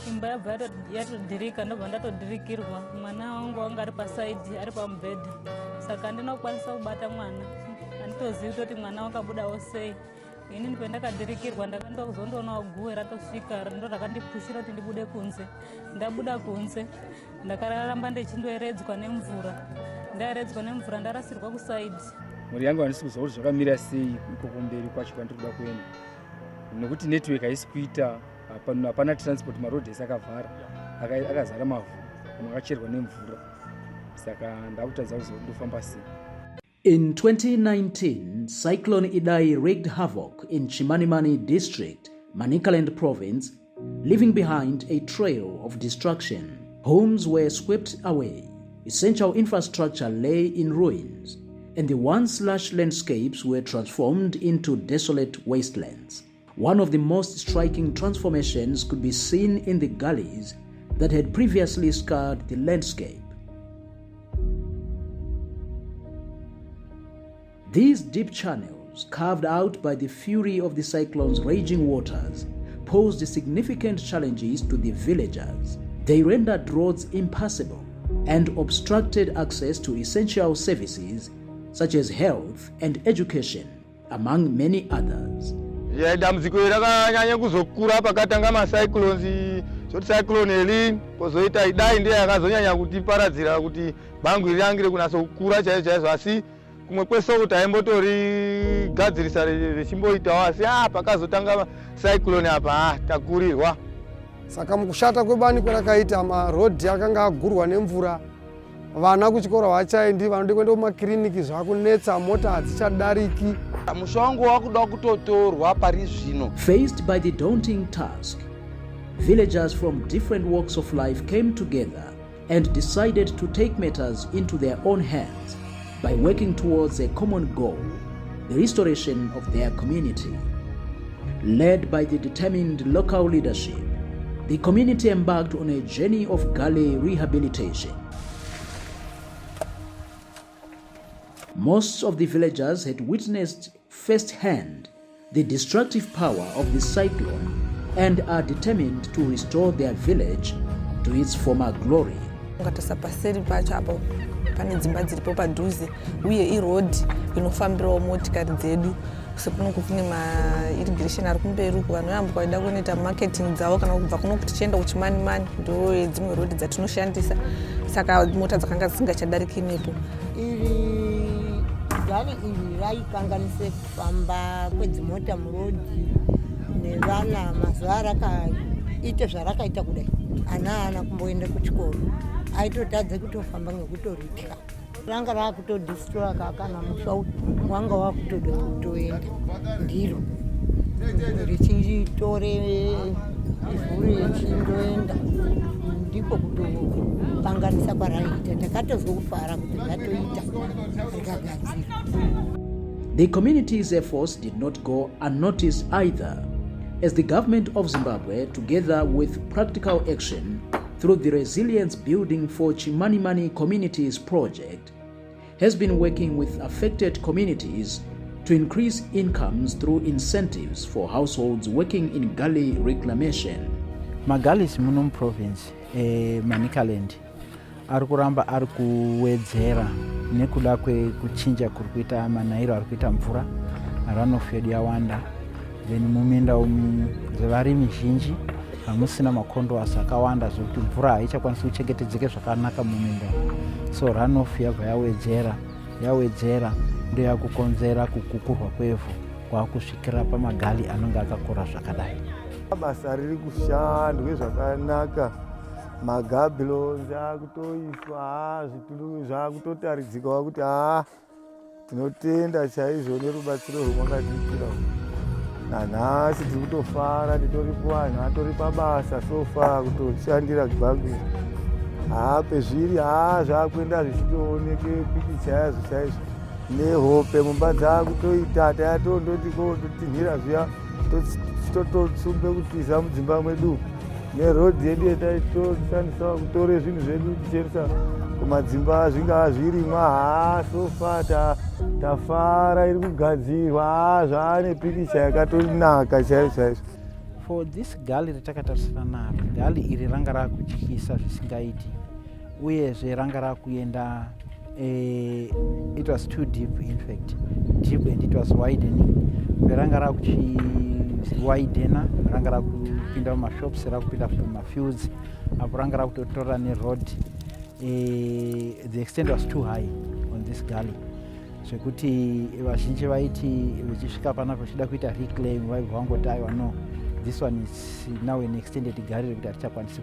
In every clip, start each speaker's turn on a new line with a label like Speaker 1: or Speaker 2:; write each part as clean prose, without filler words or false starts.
Speaker 1: Imba yabva yatodhirika ndobva ndatodhirikirwa. Mwana wangu wanga ari pasaidhi ari pamubhedha, saka ndinokwanisa kubata mwana. Handitozivi kuti mwana wakabudawo sei. Ini pendakadhirikirwa ndakandozondoonawo guwe ratosvika ndo rakandipushira kuti ndibude kunze. Ndabuda kunze ndakararamba ndichindoeredzwa nemvura. Ndaeredzwa nemvura ndarasirwa kusaidhi.
Speaker 2: Mhuri yangu handisi kuziva kuti zvakamira sei iko kumberi kwacho kwandiri kuda kuenda, nokuti network haisi kuita. Hapana transport, marodhi ese akavhara akazara mavhu, makacherwa nemvura, saka ndakutadza kuziva kuti ndofamba sei.
Speaker 3: In 2019, Cyclone Idai wreaked havoc in Chimanimani district, Manicaland province, leaving behind a trail of destruction. Homes were swept away, essential infrastructure lay in ruins, and the once lush landscapes were transformed into desolate wastelands. One of the most striking transformations could be seen in the gullies that had previously scarred the landscape. These deep channels, carved out by the fury of the cyclone's raging waters, posed significant challenges to the villagers. They rendered roads impassable and obstructed access to essential services such as health and education, among many others.
Speaker 4: Dambudziko rakanyanya kuzokura pakatanga macyclones, zoti cyclone eli pozoita Idai ndiye yakazonyanya kutiparadzira kuti bhangu rirangire kunasa kukura chaizvo, asi kumwe kwese kuti aimbotori gadzirisa rechimboitawo, asi pakazotanga cyclone apa takurirwa.
Speaker 5: Saka mukushata kwebani kwarakaita, marodhi akanga agurwa nemvura, vana kuchikora vachaendi, vanode kuenda kumakiriniki zvakunetsa, mota hadzichadariki.
Speaker 3: Faced by the daunting task, villagers from different walks of life came together and decided to take matters into their own hands by working towards a common goal, the restoration of their community. Led by the determined local leadership, the community embarked on a journey of gully rehabilitation. Most of the villagers had witnessed firsthand the destructive power of the cyclone and are determined to restore their village to its former glory.
Speaker 6: Pane dzimba dziripo padhuze uye iroad inofambirawo motikari dzedu, sekuno kune irrigation ari kumberi uko, vanhu vayambuka vaida kunoita marketing dzavo kana kubva kuno kuti tichienda kuChimanimani, ndo dzimwe road dzatinoshandisa, saka mota dzakanga dzisingachadariki nepo.
Speaker 7: Gari iri raikanganise kufamba kwedzimota murodhi nevana. Mazuva rakaita zvarakaita kudai, ana kumboenda kuchikoro, aitotadze kutofamba ngekutoritya. Ranga rakutodestroya kana musha wanga wakutoda kutoenda ndiro richitore ivhu rechindoenda, ndiko kutopanganisa kwaraita. Ndakatozwa kufara kuti ndatoita rikagadzira.
Speaker 3: The community's efforts did not go unnoticed either, as the government of Zimbabwe, together with practical action through the Resilience Building for Chimanimani Communities project, has been working with affected communities to increase incomes through incentives for households working in gully reclamation.
Speaker 8: Magalis Munum province, Manicaland, arikuramba arikuwedzera nekuda kwekuchinja kuri kuita manairo ari kuita mvura, runoff yawanda, then muminda zvevarimi zhinji hamusina makondowasi akawanda zvokuti mvura haichakwanisi kuchengetedzeka zvakanaka muminda, so runoff yabva yawedzera ndo yakukonzera kukukurwa kwevhu kwakusvikira pamagali anenge akakura zvakadai.
Speaker 4: Basa riri kushandwe zvakanaka, magabhilonzi akutoiswa, zvitulu zvakutotaridzikawo kuti tinotenda chaizvo nerubatsiro rwamakatikira. Nanhasi tiri kutofara, titori kuvanhu atori pabasa sofa kutoshandira bhangi. Pezviri zvakuenda zvichitooneke pikicha yazvo chaizvo nehope mumba dzakutoita, tayatondoti kototinhira zviya tototsumbe kutiza mudzimba mwedu nerodhi yedu yataitoshandisa kutore zvinhu zvedu tichiendesa kumadzimba zvingava zvirimwa sofa tafara iri kugadzirwa zvaane pikicha yakatonaka chaizvo chaizvo.
Speaker 8: For this gali ratakatarisana naro, gali iri ranga rakutyisa zvisingaiti uyezve ranga rakuenda it was too deep, in fact deep, and it was widening. Ranga rakuchiwidena, ranga rakupinda mumashops, rakupinda mumafields, apo ranga rakutotora neroad. The extent was too high on this gully, zvekuti vazhinji vaiti vachisvika panapo vachida kuita reclaim vaibva vangoti aiwa no, this one is now an extended gully rekuti hatichakwanisi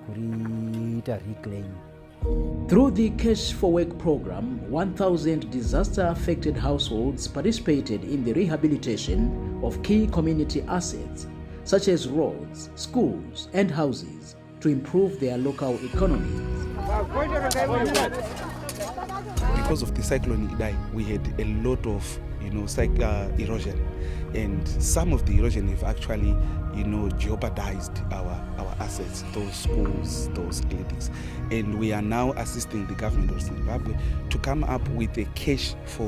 Speaker 8: kuriita reclaim.
Speaker 3: Through the Cash for Work program, 1,000 disaster-affected households participated in the rehabilitation of key community assets such as roads, schools, and houses to improve their local economies.
Speaker 9: Because of the Cyclone Idai, we had a lot of erosion, and some of the erosion have actually jeopardized our assets, those schools, those clinics, and we are now assisting the government of Zimbabwe to come up with a cash for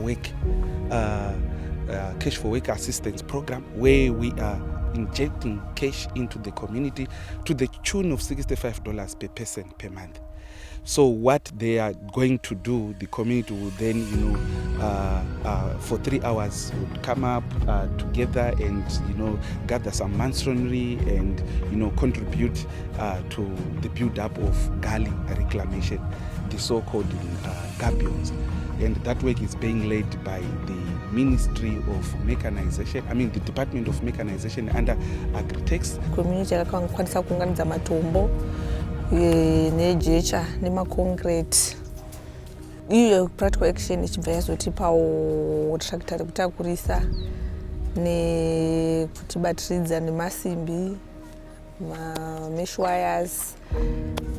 Speaker 9: work assistance program where we are injecting cash into the community to the tune of $65 per person per month. So what they are going to do, the community will then, for 3 hours would come up together and, gather some masonry and, contribute to the build-up of gully reclamation, the so-called gabions. And that work is being led by the Ministry of Mechanization, the Department of Mechanization under Agri-Tex.
Speaker 6: Community yakakwanisa kuunganidza matombo nejecha nemaconcrete. Iyo practical action ichibva yazotipawo tractor rekutakurisa nekutibatiridza nemasimbi, mesh wires,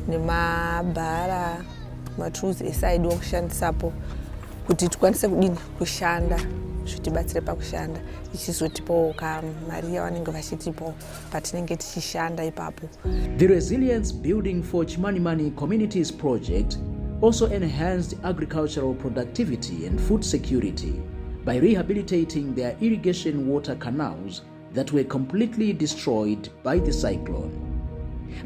Speaker 6: nemabhara, matools eside wokushandisapo kuti tikwanise kudini kushanda, zvitibatsire pakushanda, ichizotipawo kamari yavanenge vachitipawo patinenge tichishanda ipapo.
Speaker 3: The Resilience Building for Chimanimani Communities project also enhanced agricultural productivity and food security by rehabilitating their irrigation water canals that were completely destroyed by the cyclone.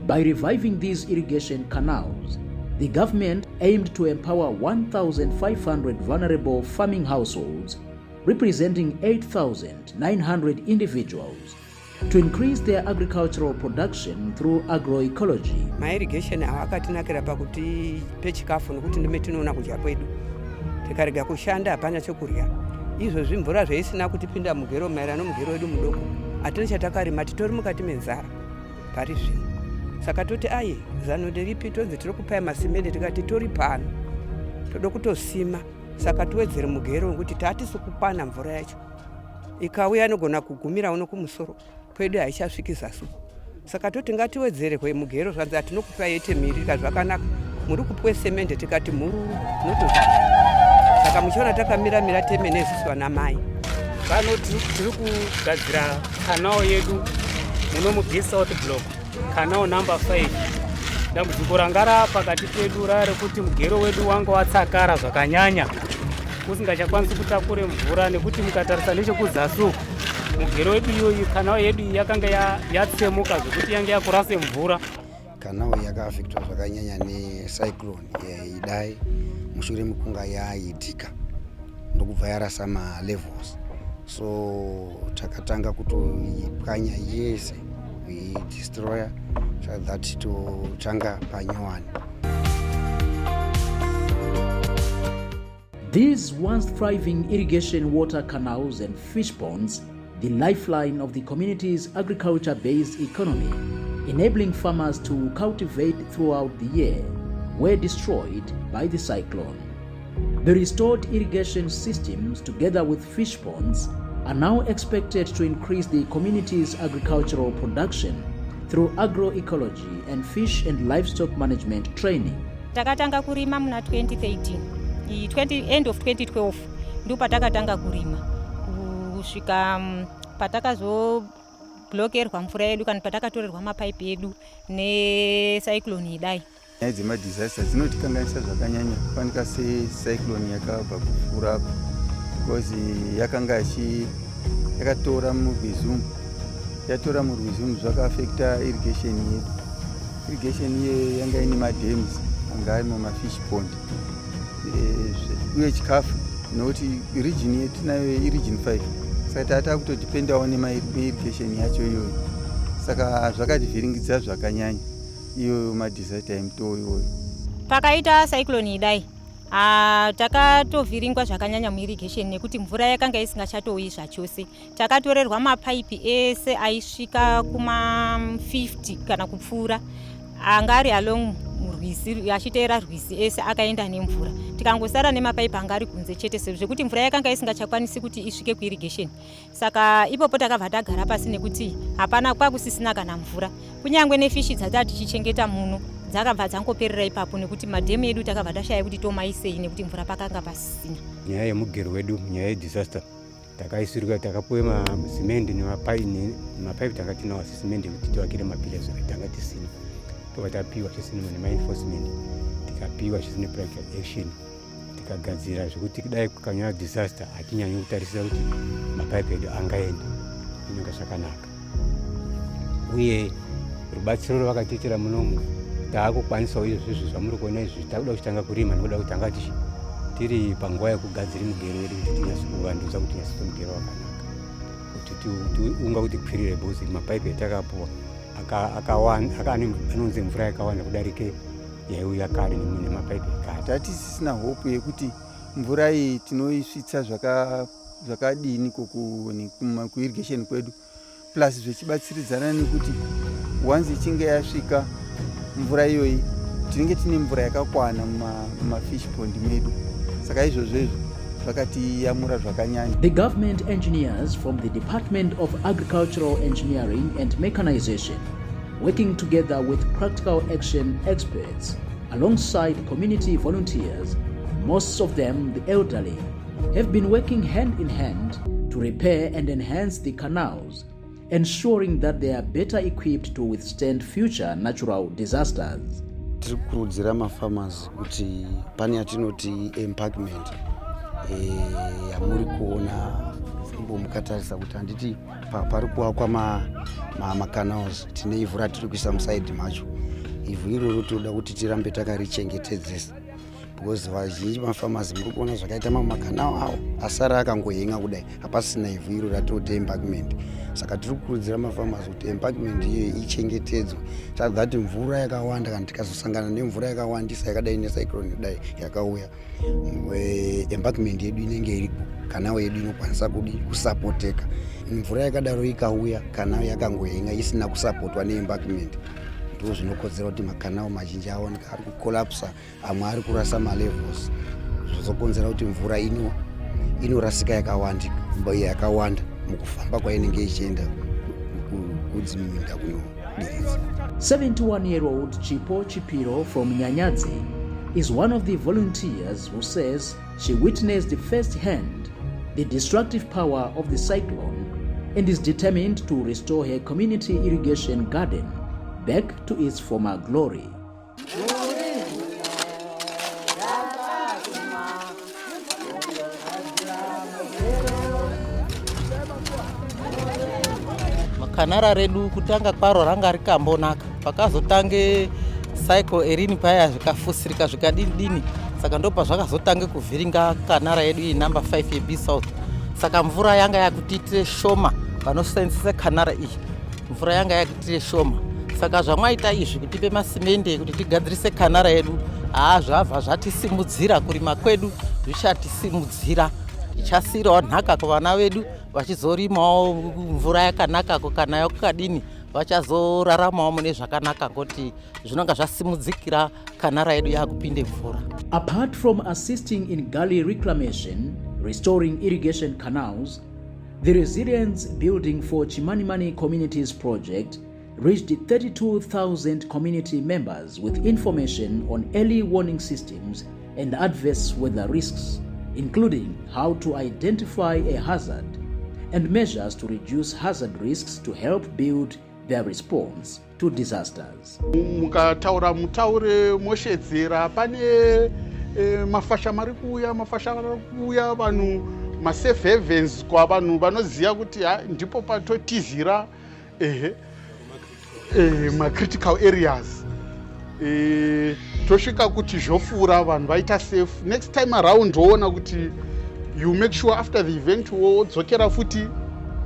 Speaker 3: By reviving these irrigation canals, the government aimed to empower 1,500 vulnerable farming households, representing 8,900 individuals, to increase their agricultural production through agroecology.
Speaker 10: My irrigation akatinakira pakuti pechikafu nokuti ndimetinoona kudya kwedu. Tikarega kushanda hapana chokurya. Izvo zvimvura zvaisina kutipinda mugero maerano mugero wedu mudoko. Atine chatakarima titori mukati menzara pari zvino. Saka toti aye zano nderipi tonzi tiri kupai masimende tikati tori pano. Toda kutosima saka tuwedzere mugero nokuti tatisi kukwana mvura yacho. Ikauya anogona kugumira uno kumusoro kwedu haichasviki zasu. Saka toti ngatiwedzere kwemugero zvanzi atinokupai yete miri zvakanaka. Muri kupuwe semende tikati mururu noto. Saka muchiona takamira temene isusu vana mai.
Speaker 11: Pano tiri kugadzira kanao yedu muno mugisa out block. Kanao number 5. Dambudziko rangara pakati pedu rarekuti mugero wedu wanga watsakara zvakanyanya. Usingachakwanisi kutakure mvura nekuti mukatarisa nechekuzasu mugero wedu iyoyi kanao yedu yakanga yatsemuka zvekuti yange yakurase mvura.
Speaker 12: Kanao yakaafectwa zvakanyanya necyclone Idai mushure mekunga yaitika ndokubva yarasa malevels. So takatanga kutoipwanya yese destroyer so that tochanga panyowani.
Speaker 3: These once thriving irrigation water canals and fish ponds, the lifeline of the community's agriculture-based economy, enabling farmers to cultivate throughout the year, were destroyed by the cyclone. The restored irrigation systems, together with fish ponds, are now expected to increase the community's agricultural production through agroecology and fish and livestock management training.
Speaker 13: Takatanga kurima muna 2013. End of 2012 ndo patakatanga kurima kusvika patakazo kublokerwa mvura yedu kana patakatorerwa mapaipi edu necyclone Idai.
Speaker 14: Nyaya dzemadisaster dzinotikanganisa zvakanyanya kufanika secyclone yakabva kupfuura apa because yakanga yakatora murwizimu zvakaafekta irrigation yedu. Irrigation iye yanga ine madams anga ari mumafish pond uye chikafu nokuti region yedu tinayo iregion 5 saka tata kutodipendawo nemairrigation yacho iyoyo saka zvakativhiringidza zvakanyanya iyo madisaster emutoo iyoyo.
Speaker 13: Pakaita cyclone Idai takatovhiringwa zvakanyanya muirrigation nekuti mvura yakanga isingachatouyi zvachose. Takatorerwa mapaipi ese aisvika kuma50 kana kupfuura anga ari along murwizi achiteera rwizi ese akaenda nemvura. Tikangosara nemapaipi anga ari kunze chete zvekuti mvura yakanga isingachakwanisi kuti isvike kuirrigation. Saka ipopo takabva tagara pasi nekuti hapana kwakusisina kana mvura. Kunyangwe nefishi dzatati tichichengeta muno dzakabva dzangoperera ipapo nekuti madhemu edu takabva tashaya kuti tomaisei nekuti mvura pakanga pasisina.
Speaker 15: Nyaya yemugero wedu, nyaya yedisaster takaisirwa takapuwe masimende nemapaipi tanga tinawo sisimende kuti tiwakire mapilasi tanga tisina. Tokatapiwa chisina nemaenforcement tikapiwa chisina practical action tikagadzira zvekuti kudai kukanyanya disaster hatinyanyi kutarisira kuti mapaipi edu angaenda inonga zvakanaka. Uye rubatsiro rwakatiitira munomu taakukwanisawo izvozvo zvamuri kuona izvi takuda kutanga kurima nekuda kuti tanga tiri panguva yekugadzira mugero wedu kuti tinyase kuvandudza kuti tinyase kuita mugero wakanaka kuti unga kuti kwirire bhozi mapaipi etakapuwa anonzi mvura yakawanda kudarike yaiuya kare nemapaipi ekare.
Speaker 14: Tatisisina hope yekuti mvura iyi tinoisvitsa zvakadini kuirrigation kwedu plus zvichibatsiridzana nekuti once ichinge yasvika mvura iyoyi tinenge tine mvura yakakwana mumafish pond medu saka izvozvo zvakatiyamura zvakanyanya.
Speaker 3: The government engineers from the Department of Agricultural Engineering and Mechanization, working together with practical action experts, alongside community volunteers, most of them the elderly, have been working hand in hand to repair and enhance the canals, ensuring that they are better equipped to withstand future natural disasters.
Speaker 12: Tiri kurudzira mafarmers kuti pane yatinoti embarkment yamuri kuona mbomukatarisa kuti handiti pari kuwakwa macanals tine ivhu ratiri kuisa musaidhi macho. Ivhu iroro toda kuti tirambe takarichengetedzesa because vazhinji mafarmers muri kuona zvakaita macanal awo asara akangohenga kudai hapasina ivhu iro ratoti embarkment. Saka tiri kukurudzira mafarmers kuti embarkment iyo ichengetedzwe tadhati mvura yakawanda kana tikazosangana nemvura yakawandisa yakadai necyclone Idai yakauya embarkment yedu inenge iripo kanao yedu inokwanisa kusapoteka. Mvura yakadaro ikauya kanao yakangohenga isina kusapotwa neembarkment ndo zvinokodzera kuti makanao mazhinji aoneka ari kukolapsa amwe ari kurasa malevels zvozokonzera kuti mvura inorasika yakawanda mukufamba kwainenge ichienda kudziminda kunodiridza.
Speaker 3: 71-year-old Chipo Chipiro from Nyanyadzi is one of the volunteers who says she witnessed firsthand the destructive power of the cyclone and is determined to restore her community irrigation garden back to its former glory.
Speaker 16: Kanara redu kutanga kwaro ranga rikambonaka pakazotange cycle erini paya zvikafusirika zvikadini saka ndopa zvakazotange kuvhiringa kanara yedu iyi number 5 yeB South. Saka mvura yanga yakutiitire shoma vanosenzesa kanara iyi mvura yanga yakutiitire shoma saka zvamwaita izvi kutipe masimende kuti tigadzirise kanara yedu zvabva zvatisimudzira kurima kwedu zvichatisimudzira ichasirawo nhaka kuvana vedu vachizorimawo mvura yakanaka kana yakadini vachazoraramawo mune zvakanaka ngoti zvinonga zvasimudzikira kanara yedu yakupinde mvura.
Speaker 3: Apart from assisting in gully reclamation, restoring irrigation canals, the Resilience Building for Chimanimani Communities project reached 32,000 community members with information on early warning systems and adverse weather risks, including how to identify a hazard and measures to reduce hazard risks to help build their response to disasters.
Speaker 17: Mukataura mutaure moshedzera pane mafasha marikuuya vanhu masafe havens kwa vanhu vanoziva kuti ndipo patotizira macritical areas tosvika kuti zvofura vanhu vaita safe. Next time around woona kuti you make sure after the event wodzokera futi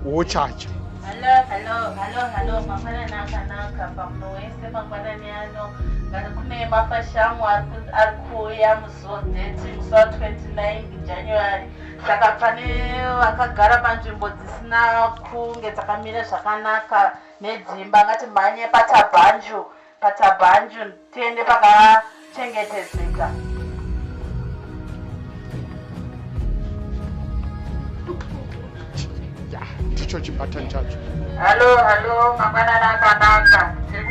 Speaker 17: wochacha.
Speaker 18: Hello, mangwana nakanaka pamuno wese mangwanani ano ngati kune mafashamu arikuuya musi wa 29 January. Saka pane vakagara panzvimbo dzisina kunge dzakamira zvakanaka nedzimba ngati mhanye patabhanju tiende pakachengetedzeka.
Speaker 17: Ticho chibhatani chacho.
Speaker 18: Hello, mangwanani akanaka. Tiri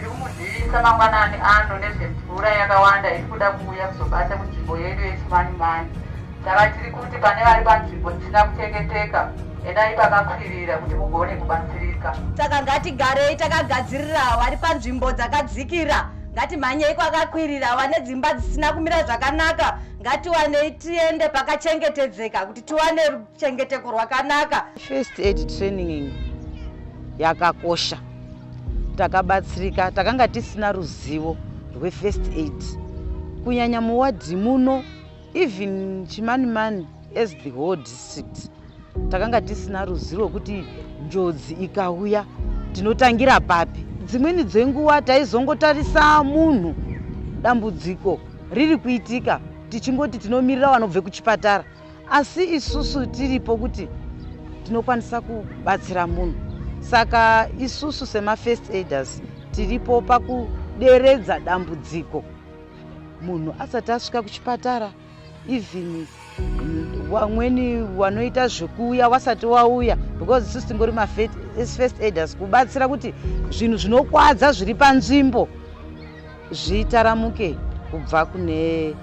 Speaker 18: kumudzidzisa mangwanani ano nezvemvura yakawanda iri kuda kuuya kuzobata munzvimbo yedu yeChimanimani. Saka tiri kuti pane vari panzvimbo dzisina kuchengeteka, endai pakakwirira kuti mugone kubatsirika.
Speaker 19: Saka ngatigarei takagadzirira vari panzvimbo dzakadzikira. Ngatimhanyei kwakakwirira vane dzimba dzisina kumira zvakanaka. Ngatiwanei tiende pakachengetedzeka kuti tiwane ruchengeteko rwakanaka.
Speaker 20: First aid training yakakosha. Takabatsirika, takanga tisina ruzivo rwefirst aid. Kunyanya muwadhi muno, even Chimanimani as the whole district. Takanga tisina ruzivo rwekuti njodzi ikauya tinotangira papi. Dzimweni dzenguva taizongotarisa munhu dambudziko riri kuitika tichingoti tinomirira vanobve kuchipatara, asi isusu tiripo kuti tinokwanisa kubatsira munhu. Saka isusu sema first aiders tiripo pakuderedza dambudziko munhu asati asvika kuchipatara, even vamweni vanoita zvekuuya wasati wauya, because isusu tingori first aiders kubatsira kuti zvinhu zvinokwadza zviri panzvimbo zvitaramuke kubva kune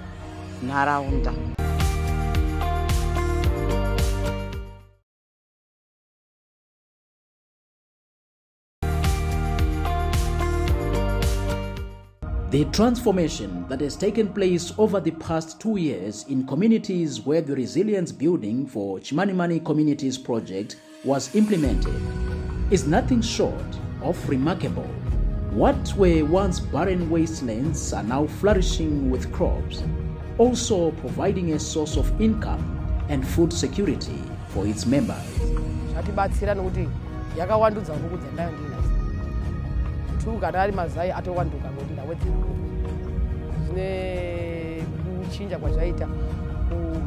Speaker 20: nharaunda.
Speaker 3: The transformation that has taken place over the past 2 years in communities where the Resilience Building for Chimanimani Communities project was implemented is nothing short of remarkable. What were once barren wastelands are now flourishing with crops, also providing a source of income and food security for its members.
Speaker 21: Zvatibatsira nokuti yakawandudza huku dzandayo ndinadzo. Kana ari mazai atowanduka ngoti ndawedzera zvine kuchinja kwazvaita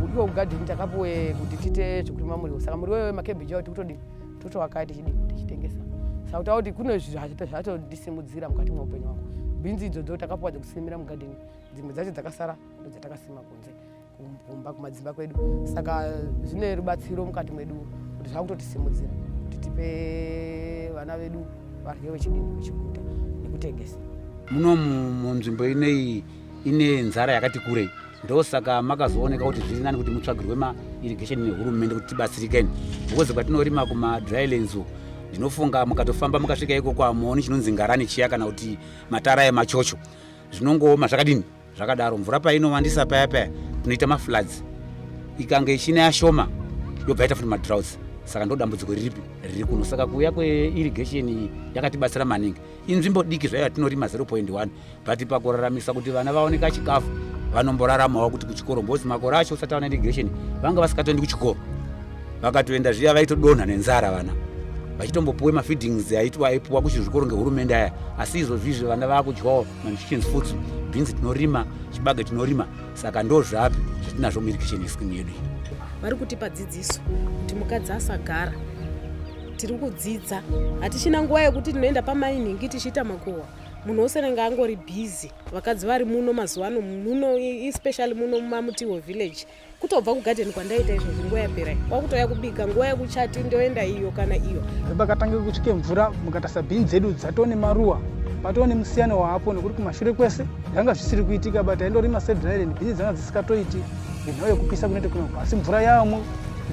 Speaker 21: kudiwa kugadheni takapuwe kuti tiite zvekurima muriwo. Saka muriwo wemakebheji awo totowaka tichitengesa. Saka kutaura kuti kune zvatodisimudzira mukati mweupenyu hwako. Bhinzi idzodzo takapuwa dzekusimira mugadheni, dzimwe dzacho dzakasara ndodzatakasima kunze kumba kumadzimba kwedu. Saka zvine rubatsiro mukati mwedu kuti zvakutotisimudzira kuti tipe vana vedu varye vechidini vechikuta nekutengesa.
Speaker 22: Muno munzvimbo ineyi ine nzara yakati kurei, ndosaka makazooneka kuti zviri nani kuti mutsvagirwe ma-irrigation nehurumende kuti tibatsirikeni. Because kwatinorima kuma-drylands ndinofunga mukatofamba mukasvika ikoko hamuoni chinonzi ngarani chiya kana kuti matara emachocho. Zvinongooma zvakadini zvakadaro. Mvura painowandisa paya tunoita mafloods. Ikange ichina yashoma yobva yaita futi madroughts. Saka ndo dambudziko riri kuno. Saka kuuya kweirrigation yakatibatsira maningi. Inzvimbo diki zvayo yatinorima 0.1 but pakuraramisa kuti vana vaoneka chikafu vanomboraramawo kuti kuchikoro, mbozi makore acho usati wana irrigation vanga vasikatoendi kuchikoro. Vakatoenda zviya vaitodonha nenzara vana. Vachitombopuwe mafeedings aipuwa kuchizvikoro ngehurumende aya. Asi izvozvizvi vana vakudyawo nutrition foods, beans tinorima, chibage tinorima. Saka ndo zvapi zvatinazvo muirrigation scheme yedu.
Speaker 23: Vari kutipa dzidziso kuti mukadzi asagara. Tiri kudzidza, hatichina nguva yekuti tinoenda pamainingi tichiita makohwa. Munhu wose anenge angori busy. Vakadzi vari muno mazuva ano muno, especially muno mumamutiwo village. Kutobva kugadheni kwandaita izvozvo nguva yapera. Kwakutouya kubika nguva yekuchati ndoenda iyo kana iyo.
Speaker 24: Pakatange kusvike mvura mukatasa bhinzi dzedu dzatone maruwa. Patone musiyano waapo nekuti kumashure kwese zvanga zvisiri kuitika, but aindorima sedryland bhinzi dzanga dzisikatoiti ngenhau yekupisa kunenge kuno. Asi mvura yaamo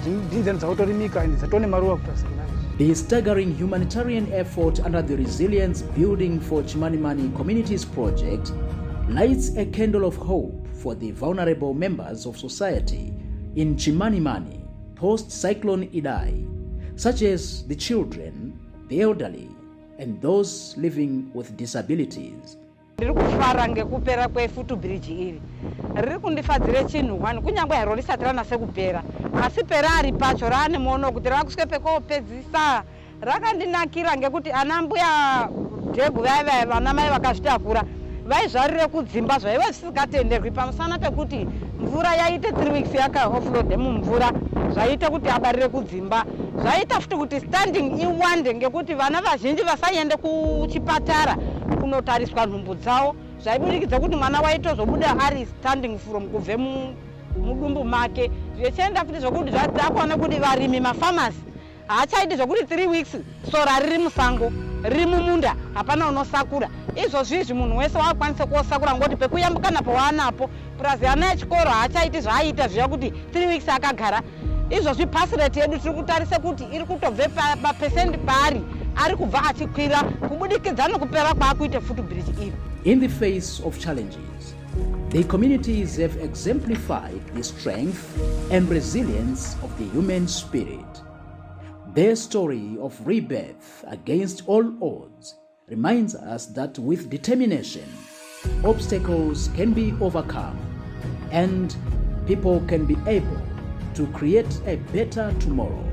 Speaker 24: bhini dzedu dzautorimika and dzatone maruwa kutasiri nayo.
Speaker 3: The staggering humanitarian effort under the Resilience Building for Chimanimani Communities project lights a candle of hope for the vulnerable members of society in Chimanimani post-Cyclone Idai, such as the children, the elderly, and those living with disabilities.
Speaker 1: Ndiri kufara ngekupera kwefutu bridge iri. Riri kundifadzire chinhu kwani kunyangwe haro risati ranase kupera. Asi pera ari pacho rane muono kuti rakusvike pekopedzisa. Rakandinakira ngekuti ana mbuya dhegu vaya vana mai vakazvitakura vaizvarire kudzimba zvaiva zvisingatenderwi pamusana pekuti mvura yaite 3 weeks yakaoflode mumvura zvaita kuti abarire kudzimba. Zvaita futi kuti standing iwande ngekuti vana vazhinji vasaende kuchipatara kunotariswa nhumbu dzavo. Zvaibudikidza kuti mwana waitozobuda ari standing from kubve mudumbu make. Zvichienda futi zvokuti zvatakuona kuti varimi mafamasi haachaiti zvokuti 3 weeks sora riri musango riri mumunda hapana unosakura. Izvozvizvi munhu wese wakwanise kuosakura ngoti pekuyambuka napo waanapo plus ana echikoro haachaiti zvaaita zviya kuti 3 weeks akagara. Izvozvi pasi rate yedu tiri kutarise kuti iri kutobve papesendi paari ari kubva achikwira kubudikidza nokupera kwaakuite futu bridge iri.
Speaker 3: In the face of challenges, the communities have exemplified the strength and resilience of the human spirit. Their story of rebirth against all odds reminds us that with determination, obstacles can be overcome and people can be able to create a better tomorrow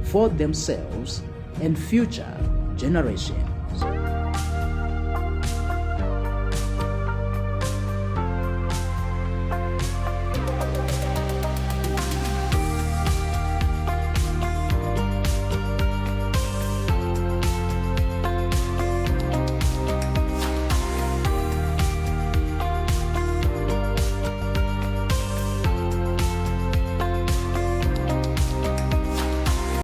Speaker 3: for themselves and future generations.